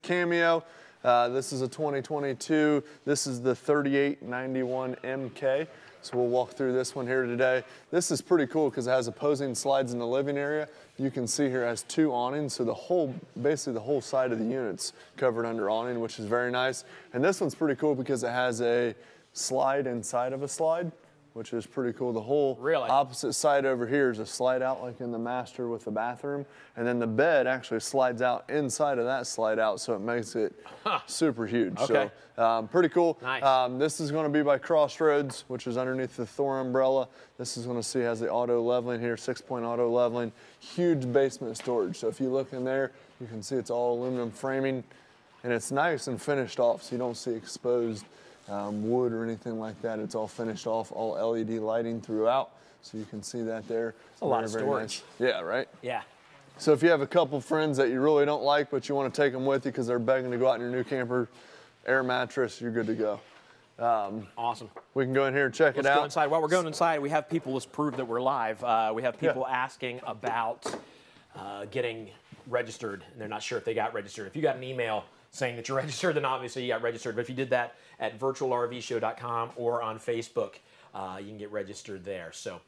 Cameo. This is a 2022. This is the 3891MK. So we'll walk through this one here today. This is pretty cool because it has opposing slides in the living area. You can see here it has 2 awnings, so basically the whole side of the unit's covered under awning, which is very nice. And this one's pretty cool because it has a slide inside of a slide, which is pretty cool. The whole opposite side over here is a slide out like in the master with the bathroom. And then the bed actually slides out inside of that slide out, so it makes it super huge. Okay. So pretty cool. Nice. This is going to be by Crossroads, which is underneath the Thor umbrella. This is going to see has the auto leveling here, 6-point auto leveling. Huge basement storage. So if you look in there, you can see it's all aluminum framing. And it's nice and finished off, so you don't see exposed wood or anything like that. It's all finished off, all LED lighting throughout, so you can see that there. It's a lot of storage. Nice. Yeah, right? Yeah. So if you have a couple friends that you really don't like, but you want to take them with you because they're begging to go out in your new camper, air mattress, you're good to go. Awesome. We can go in here and check it out. Let's go inside. While we're going inside, we have people, let's prove that we're live. We have people asking about getting registered, and they're not sure if they got registered. If you got an email saying that you're registered, then obviously you got registered. But if you did that at virtualrvshow.com or on Facebook, you can get registered there. So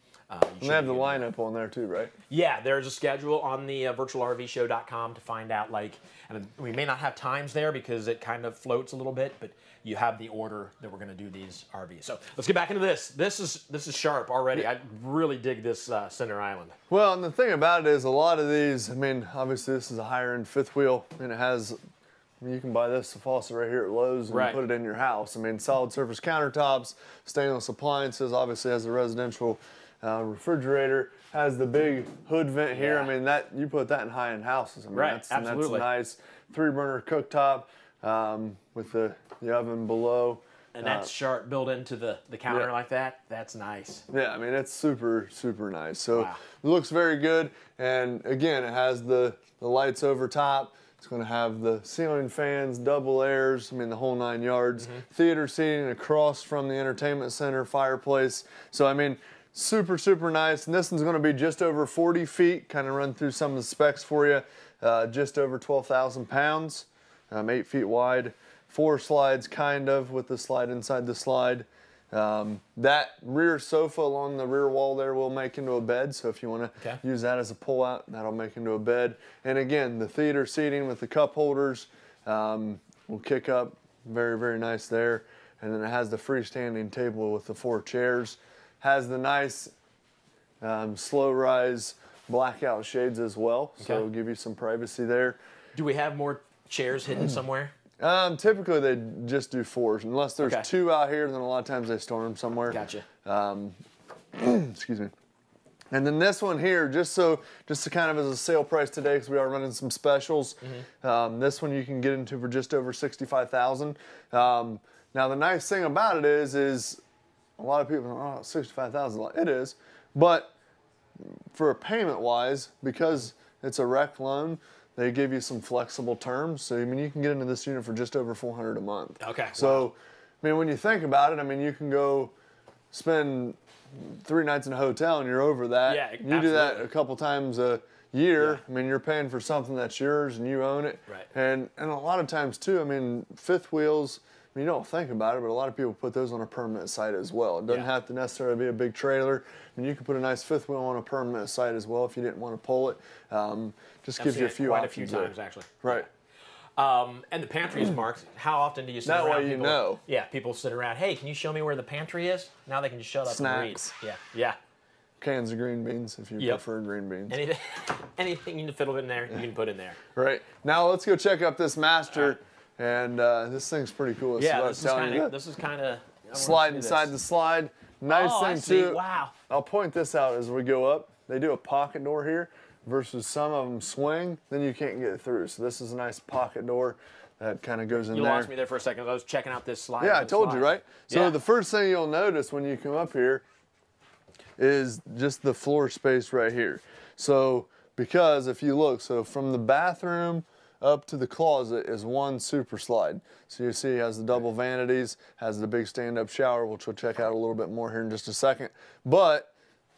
they have the lineup on there too, right? Yeah, there's a schedule on the virtualrvshow.com to find out, like, and we may not have times there because it kind of floats a little bit, but you have the order that we're going to do these RVs. So let's get back into this. This is sharp already. I really dig this center island. Well, and the thing about it is a lot of these, I mean, obviously this is a higher end fifth wheel, and it has, I mean, you can buy this faucet right here at Lowe's and put it in your house. I mean, solid surface countertops, stainless appliances, obviously has a residential refrigerator, has the big hood vent here. I mean, that you put that in high-end houses. I mean, that's nice. 3-burner cooktop with the oven below. And that's sharp built into the counter like that. That's nice. Yeah, I mean, it's super, super nice. So it looks very good. And again, it has the lights over top. It's going to have the ceiling fans, double airs, I mean, the whole 9 yards. Theater seating across from the entertainment center, fireplace. So, I mean, super, super nice. And this one's going to be just over 40 feet. Kind of run through some of the specs for you. Just over 12,000 pounds, 8 feet wide. 4 slides, kind of, with the slide inside the slide. That rear sofa along the rear wall there will make into a bed, so if you want to use that as a pull-out, that'll make into a bed. And again, the theater seating with the cup holders will kick up very, very nice there. And then it has the freestanding table with the 4 chairs. Has the nice slow rise blackout shades as well, so it'll give you some privacy there. Do we have more chairs hidden somewhere? Typically they just do 4s. Unless there's 2 out here, then a lot of times they store them somewhere. Gotcha. Excuse me. And then this one here, just to kind of as a sale price today, because we are running some specials. This one you can get into for just over $65,000. Now the nice thing about it is a lot of people are, oh, $65,000. It is, but for a payment wise, because it's a rec loan, they give you some flexible terms. So, I mean, you can get into this unit for just over $400 a month. Okay. So, I mean, when you think about it, I mean, you can go spend 3 nights in a hotel and you're over that. Yeah, you do that a couple times a year. I mean, you're paying for something that's yours and you own it. Right. And a lot of times, too, I mean, fifth wheels, I mean, you don't think about it, but a lot of people put those on a permanent site as well. It doesn't have to necessarily be a big trailer. I mean, you can put a nice fifth wheel on a permanent site as well if you didn't want to pull it. Just gives you a few options. Quite a few times, actually. Right. And the pantry is marked. How often do you sit around? That way you know. Yeah, people sit around, hey, can you show me where the pantry is? Now they can just shut up and read. Yeah. Cans of green beans if you prefer green beans. Anything you need to fiddle in there, you can put in there. Right. Now let's go check up this master. And this thing's pretty cool. This is kind of slide inside the slide. Nice thing too. Wow. I'll point this out as we go up. They do a pocket door here versus some of them swing, then you can't get through. So this is a nice pocket door that kind of goes in there. You lost me there for a second. I was checking out this slide. Yeah, I told you, right? So the first thing you'll notice when you come up here is just the floor space right here. So because if you look, so from the bathroom up to the closet is one super slide. So you see it has the double vanities, has the big stand-up shower, which we'll check out a little bit more here in just a second. But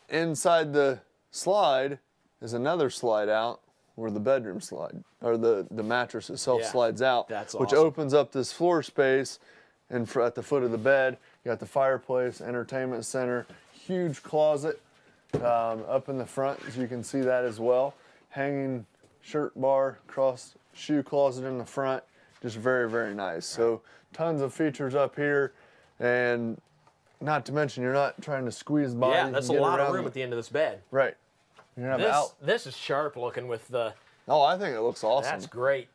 inside the slide is another slide out where the bedroom slide, or the mattress itself slides out, which opens up this floor space. And at the foot of the bed, you got the fireplace, entertainment center, huge closet up in the front, as you can see that as well. Hanging shirt bar, cross shoe closet in the front, just very, very nice. So tons of features up here, and not to mention you're not trying to squeeze by. Yeah, that's a lot of room at the end of this bed. Right. This is sharp looking with the... Oh, I think it looks awesome. That's great.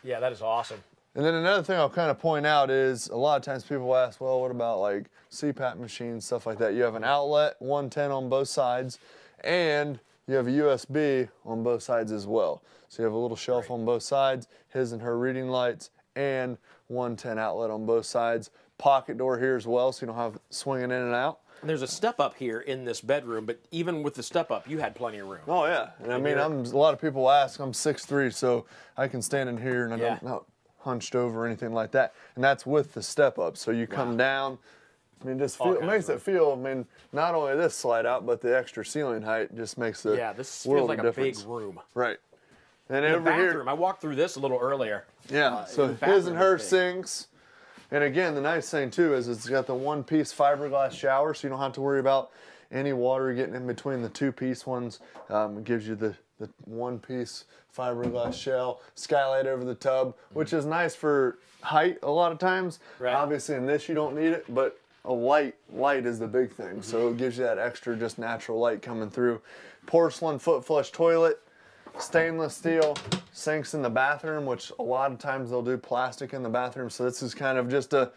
Yeah, that is awesome. And then another thing I'll kind of point out is a lot of times people ask, well, what about like CPAP machines, stuff like that? You have an outlet, 110 on both sides, and you have a USB on both sides as well. So you have a little shelf on both sides, his and her reading lights, and 110 outlet on both sides. Pocket door here as well, so you don't have swinging in and out. And there's a step up here in this bedroom, but even with the step up, you had plenty of room. Oh yeah, and I mean, a lot of people ask, I'm 6'3", so I can stand in here and I'm not hunched over or anything like that. And that's with the step up, so you come down. I mean, just feel, it makes it feel. I mean, not only this slide out, but the extra ceiling height just makes the this feels like a big difference. room. Right. And the over bathroom, here, I walked through this a little earlier. Yeah. So his and her sinks. And again, the nice thing too is it's got the one-piece fiberglass shower, so you don't have to worry about any water getting in between the two-piece ones. It gives you the one-piece fiberglass shell, skylight over the tub, which is nice for height a lot of times. Right. Obviously in this you don't need it, but a light is the big thing. So it gives you that extra just natural light coming through. Porcelain foot flush toilet, stainless steel sinks in the bathroom, which a lot of times they'll do plastic in the bathroom. So this is kind of just a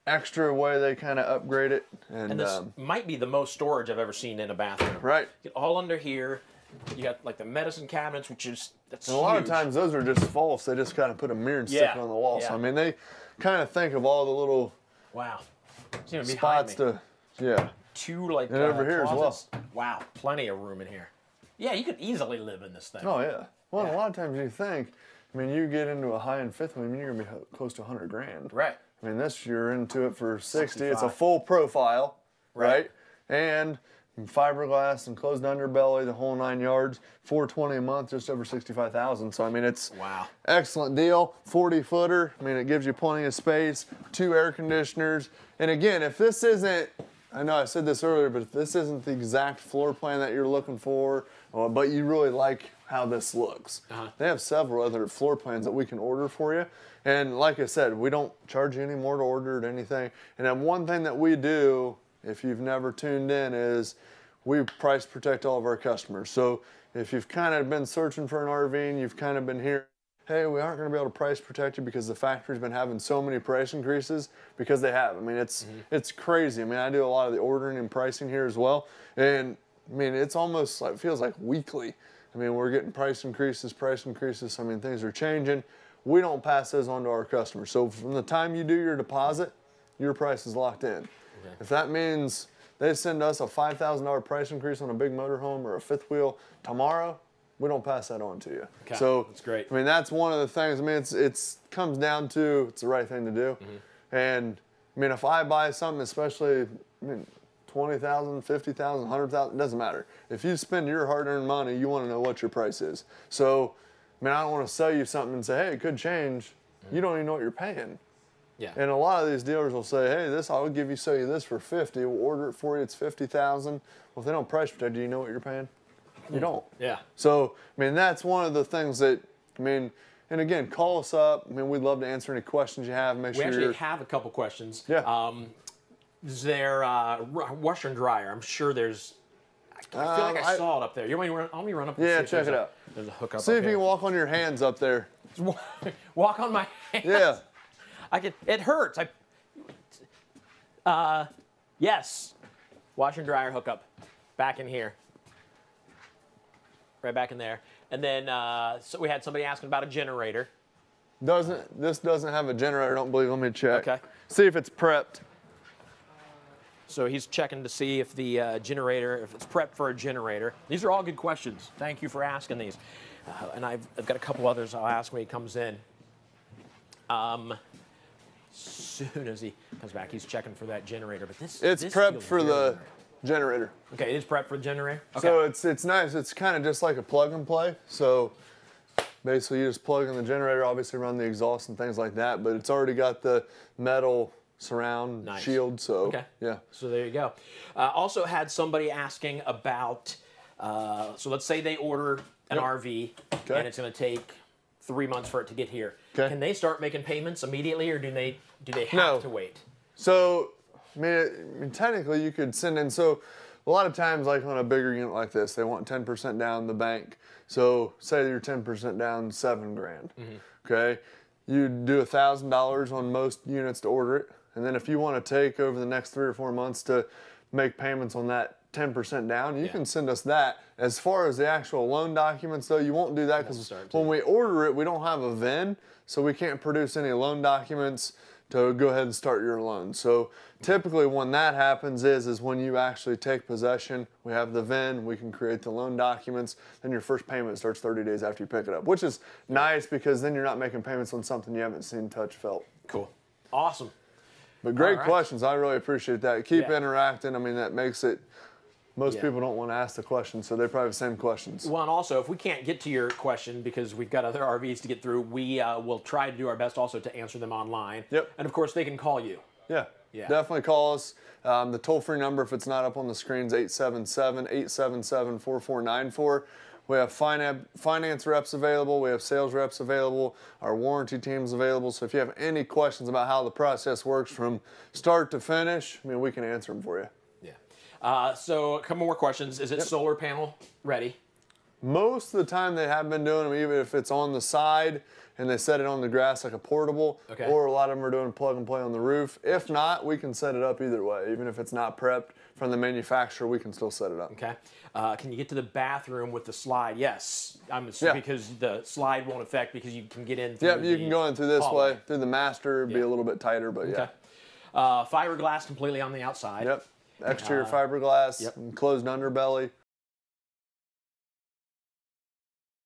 extra way they kind of upgrade it. And this might be the most storage I've ever seen in a bathroom. Right. Get all under here. You got like the medicine cabinets, that's and a lot of times those are just false. They just kind of put a mirror and stick it on the wall. So I mean, they kind of think of all the little spots to two like and over here closets. as well. Wow, plenty of room in here. Yeah, you could easily live in this thing. Oh yeah. Well, a lot of times you think, I mean, you get into a high-end fifth wheel, I mean, you're gonna be close to 100 grand. Right. I mean, this you're into it for 60. It's a full profile, right? And fiberglass and closed underbelly, the whole 9 yards. $420 a month, just over $65,000. So I mean, it's excellent deal. 40-footer. I mean, it gives you plenty of space. 2 air conditioners. And again, if this isn't, I know I said this earlier, but if this isn't the exact floor plan that you're looking for, but you really like how this looks, they have several other floor plans that we can order for you. And like I said, we don't charge you any more to order it, anything. And then one thing that we do, if you've never tuned in, is we price protect all of our customers. So if you've kind of been searching for an RV and you've kind of been hearing, hey, we aren't going to be able to price protect you because the factory's been having so many price increases, because they have. I mean, it's crazy. I mean, I do a lot of the ordering and pricing here as well. And I mean, it's almost like, feels like weekly. I mean, we're getting price increases. I mean, things are changing. We don't pass those on to our customers. So from the time you do your deposit, your price is locked in. If that means they send us a $5,000 price increase on a big motorhome or a fifth wheel tomorrow, we don't pass that on to you. Okay. So that's great. I mean, that's one of the things. I mean, it's comes down to it's the right thing to do. And I mean, if I buy something, especially, I mean, $20,000, $50,000, $100,000, it doesn't matter. If you spend your hard-earned money, you want to know what your price is. So, I mean, I don't want to sell you something and say, hey, it could change. You don't even know what you're paying. Yeah. And a lot of these dealers will say, hey, I'll sell you this for 50. We'll order it for you. It's 50,000. Well, if they don't price protect, do you know what you're paying? You don't. Yeah. So, I mean, that's one of the things that, I mean, and again, call us up. I mean, we'd love to answer any questions you have. We actually have a couple questions. Yeah. Is there washer and dryer? I'm sure there's. I feel like I saw it up there. You want me to run up? And see check it out. There's a hookup. See if you can walk on your hands up there. Walk on my hands. Yeah. It hurts. Yes. Washer and dryer hookup. Back in here. Right back in there. And then so we had somebody asking about a generator. This doesn't have a generator, I don't believe. Let me check. Okay. See if it's prepped. So he's checking to see if the generator, if it's prepped for a generator. These are all good questions. Thank you for asking these. And I've got a couple others I'll ask when he comes in. Soon as he comes back, he's checking for that generator. But this prepped for the generator. Okay, it is prepped for the generator. Okay. So it's nice. It's kind of just like a plug and play. So basically, you just plug in the generator, obviously run the exhaust and things like that. But it's already got the metal surround shield. So yeah. So there you go. Also had somebody asking about. So let's say they order an RV, and it's going to take 3 months for it to get here. Okay. Can they start making payments immediately, or do they have to wait? So, I mean, technically you could send in. So, a lot of times, like on a bigger unit like this, they want 10% down the bank. So, say you're 10% down, $7,000. Okay, you do $1,000 on most units to order it, and then if you want to take over the next 3 or 4 months to make payments on that 10% down, you can send us that. As far as the actual loan documents, though, you won't do that because when we order it, we don't have a VIN, so we can't produce any loan documents to go ahead and start your loan. So typically when that happens is when you actually take possession, we have the VIN, we can create the loan documents, then your first payment starts 30 days after you pick it up, which is nice because then you're not making payments on something you haven't seen, touched, felt. Cool. Awesome. But great questions. I really appreciate that. Keep interacting. I mean, that makes it... Most people don't want to ask the questions, so they probably have the same questions. Well, and also, if we can't get to your question because we've got other RVs to get through, we will try to do our best also to answer them online. Yep. And, of course, they can call you. Yeah. Definitely call us. The toll-free number, if it's not up on the screen, is 877-877-4494. We have finance reps available. We have sales reps available. Our warranty team's available. So if you have any questions about how the process works from start to finish, I mean, we can answer them for you. So a couple more questions. Is it solar panel ready? Most of the time they have been doing them, even if it's on the side and they set it on the grass like a portable, or a lot of them are doing plug and play on the roof. If not, we can set it up either way. Even if it's not prepped from the manufacturer, we can still set it up. Okay. Can you get to the bathroom with the slide? Yes. I'm assuming because the slide won't affect because you can get in through you can go in through this way. Through the master, it'd be a little bit tighter, but fiberglass completely on the outside. Exterior fiberglass, enclosed underbelly.